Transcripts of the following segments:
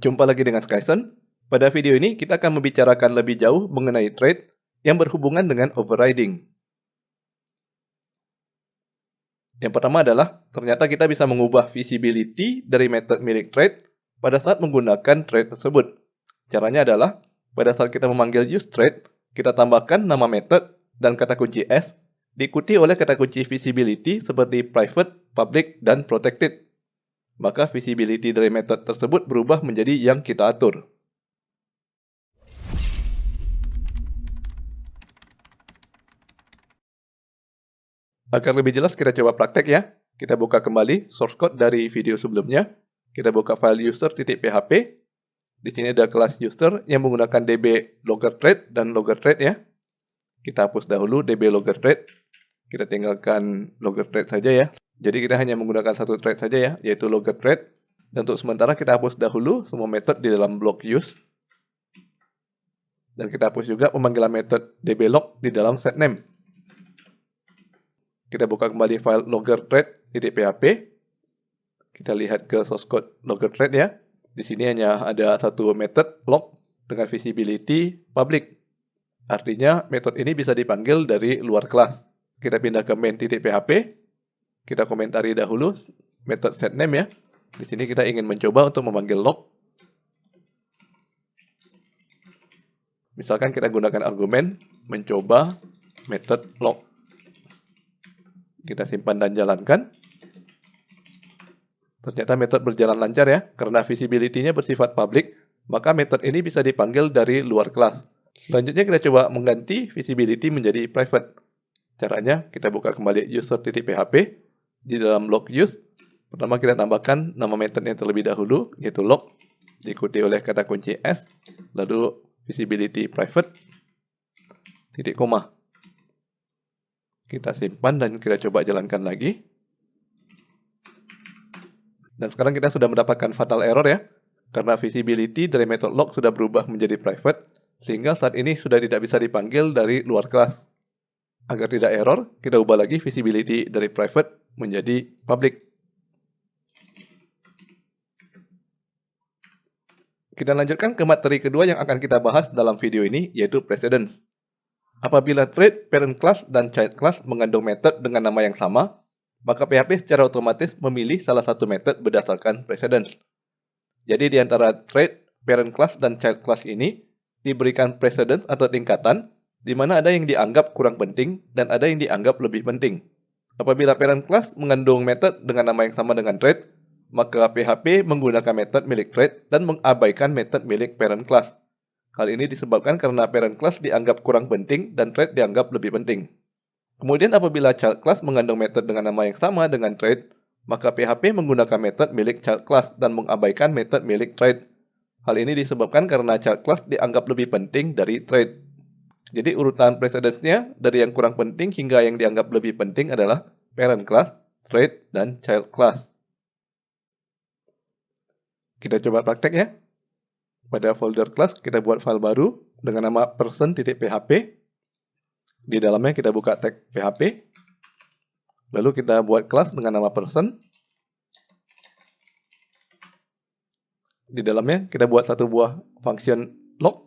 Jumpa lagi dengan Skyson. Pada video ini kita akan membicarakan lebih jauh mengenai trade yang berhubungan dengan overriding. Yang pertama adalah, ternyata kita bisa mengubah visibility dari method milik trade pada saat menggunakan trade tersebut. Caranya adalah, pada saat kita memanggil useTrade, kita tambahkan nama method dan kata kunci S, diikuti oleh kata kunci visibility seperti private, public, dan protected. Maka visibility dari method tersebut berubah menjadi yang kita atur. Agar lebih jelas, kita coba praktek ya. Kita buka kembali source code dari video sebelumnya. Kita buka file user.php. Di sini ada kelas user yang menggunakan db logger thread dan logger thread ya. Kita hapus dahulu db logger thread. Kita tinggalkan logger thread saja ya. Jadi kita hanya menggunakan satu thread saja ya, yaitu logger thread. Dan untuk sementara kita hapus dahulu semua metode di dalam blok use. Dan kita hapus juga pemanggilan metode dblog di dalam setName. Kita buka kembali file loggerthread.php. Kita lihat ke source code loggerthread ya. Di sini hanya ada satu method log dengan visibility public. Artinya metode ini bisa dipanggil dari luar kelas. Kita pindah ke main.php. Kita komentari dahulu method setName ya. Di sini kita ingin mencoba untuk memanggil log. Misalkan kita gunakan argumen mencoba method log. Kita simpan dan jalankan. Ternyata metode berjalan lancar ya, karena visibility-nya bersifat public, maka metode ini bisa dipanggil dari luar kelas. Selanjutnya kita coba mengganti visibility menjadi private. Caranya, kita buka kembali user.php. Di dalam log use, pertama kita tambahkan nama metodenya terlebih dahulu, yaitu log, diikuti oleh kata kunci S, lalu visibility private, titik koma. Kita simpan dan kita coba jalankan lagi. Dan sekarang kita sudah mendapatkan fatal error ya, karena visibility dari method log sudah berubah menjadi private, sehingga saat ini sudah tidak bisa dipanggil dari luar kelas. Agar tidak error, kita ubah lagi visibility dari private menjadi public. Kita lanjutkan ke materi kedua yang akan kita bahas dalam video ini, yaitu precedence. Apabila thread, parent class, dan child class mengandung metode dengan nama yang sama, maka PHP secara otomatis memilih salah satu metode berdasarkan precedence. Jadi di antara thread, parent class, dan child class ini diberikan precedence atau tingkatan, di mana ada yang dianggap kurang penting dan ada yang dianggap lebih penting. Apabila parent class mengandung metode dengan nama yang sama dengan thread, maka PHP menggunakan metode milik thread dan mengabaikan metode milik parent class. Hal ini disebabkan karena parent class dianggap kurang penting dan thread dianggap lebih penting. Kemudian apabila child class mengandung metode dengan nama yang sama dengan thread, maka PHP menggunakan metode milik child class dan mengabaikan metode milik thread. Hal ini disebabkan karena child class dianggap lebih penting dari thread. Jadi urutan precedence-nya dari yang kurang penting hingga yang dianggap lebih penting adalah parent class, thread, dan child class. Kita coba praktek ya. Pada folder class kita buat file baru dengan nama person.php. Di dalamnya kita buka tag php. Lalu kita buat kelas dengan nama person. Di dalamnya kita buat satu buah function log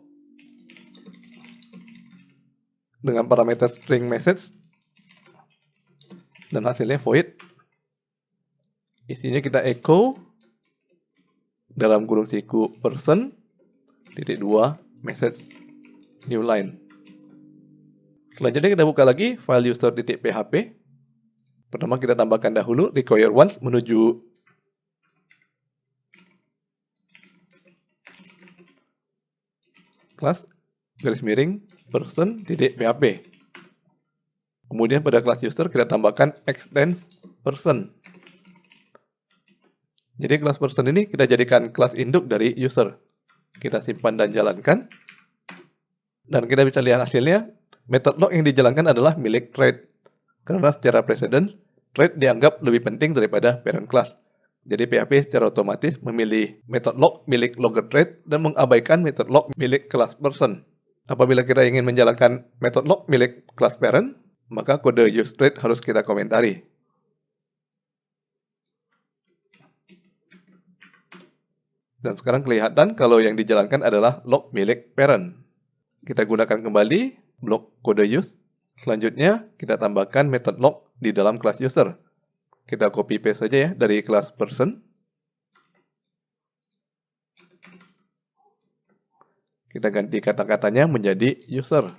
dengan parameter string message dan hasilnya void. Isinya kita echo dalam kurung siku person titik 2 message new line. Selanjutnya kita buka lagi file user.php. Pertama kita tambahkan dahulu require once menuju kelas garis miring person.php. Kemudian pada kelas user kita tambahkan extend person. Jadi kelas person ini kita jadikan kelas induk dari user. Kita simpan dan jalankan. Dan kita bisa lihat hasilnya, method log yang dijalankan adalah milik thread. Karena secara precedence, thread dianggap lebih penting daripada parent class. Jadi PHP secara otomatis memilih method log milik logger thread dan mengabaikan method log milik kelas person. Apabila kita ingin menjalankan method log milik kelas parent, maka kode useTrade harus kita komentari. Dan sekarang kelihatan kalau yang dijalankan adalah log milik parent. Kita gunakan kembali blok kode use. Selanjutnya, kita tambahkan method log di dalam kelas user. Kita copy paste saja ya dari kelas person. Kita ganti kata-katanya menjadi user.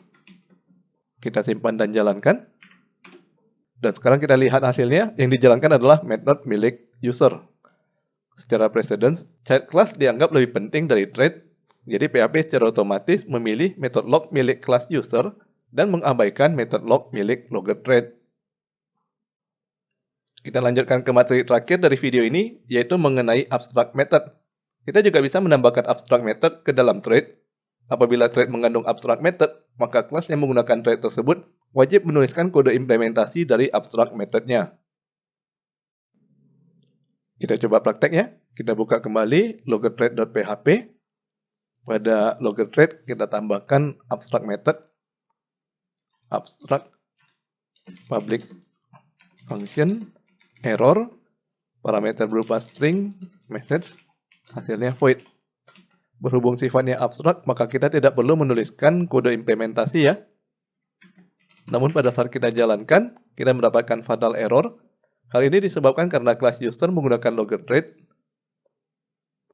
Kita simpan dan jalankan. Dan sekarang kita lihat hasilnya, yang dijalankan adalah method milik user. Secara precedence, child class dianggap lebih penting dari thread, jadi PHP secara otomatis memilih method log milik kelas user dan mengabaikan method log milik logger thread. Kita lanjutkan ke materi terakhir dari video ini, yaitu mengenai abstract method. Kita juga bisa menambahkan abstract method ke dalam thread. Apabila thread mengandung abstract method, maka kelas yang menggunakan thread tersebut wajib menuliskan kode implementasi dari abstract methodnya. Kita coba praktek ya. Kita buka kembali loggerthread.php. Pada loggerthread kita tambahkan abstract method. Abstract public function error. Parameter berupa string message. Hasilnya void. Berhubung sifatnya abstrak, maka kita tidak perlu menuliskan kode implementasi ya. Namun pada saat kita jalankan, kita mendapatkan fatal error. Hal ini disebabkan karena kelas user menggunakan logger thread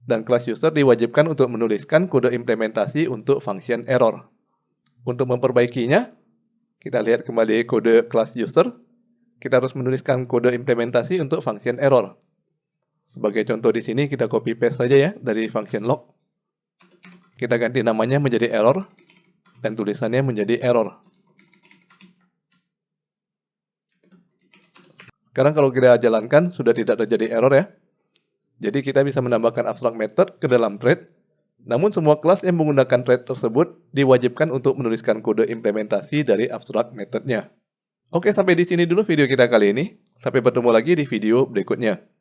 dan kelas user diwajibkan untuk menuliskan kode implementasi untuk function error. Untuk memperbaikinya, kita lihat kembali kode kelas user. Kita harus menuliskan kode implementasi untuk function error. Sebagai contoh di sini kita copy paste saja ya dari function log. Kita ganti namanya menjadi error dan tulisannya menjadi error. Sekarang kalau kita jalankan, sudah tidak terjadi error ya. Jadi kita bisa menambahkan abstract method ke dalam thread. Namun semua kelas yang menggunakan thread tersebut diwajibkan untuk menuliskan kode implementasi dari abstract methodnya. Oke, sampai di sini dulu video kita kali ini. Sampai bertemu lagi di video berikutnya.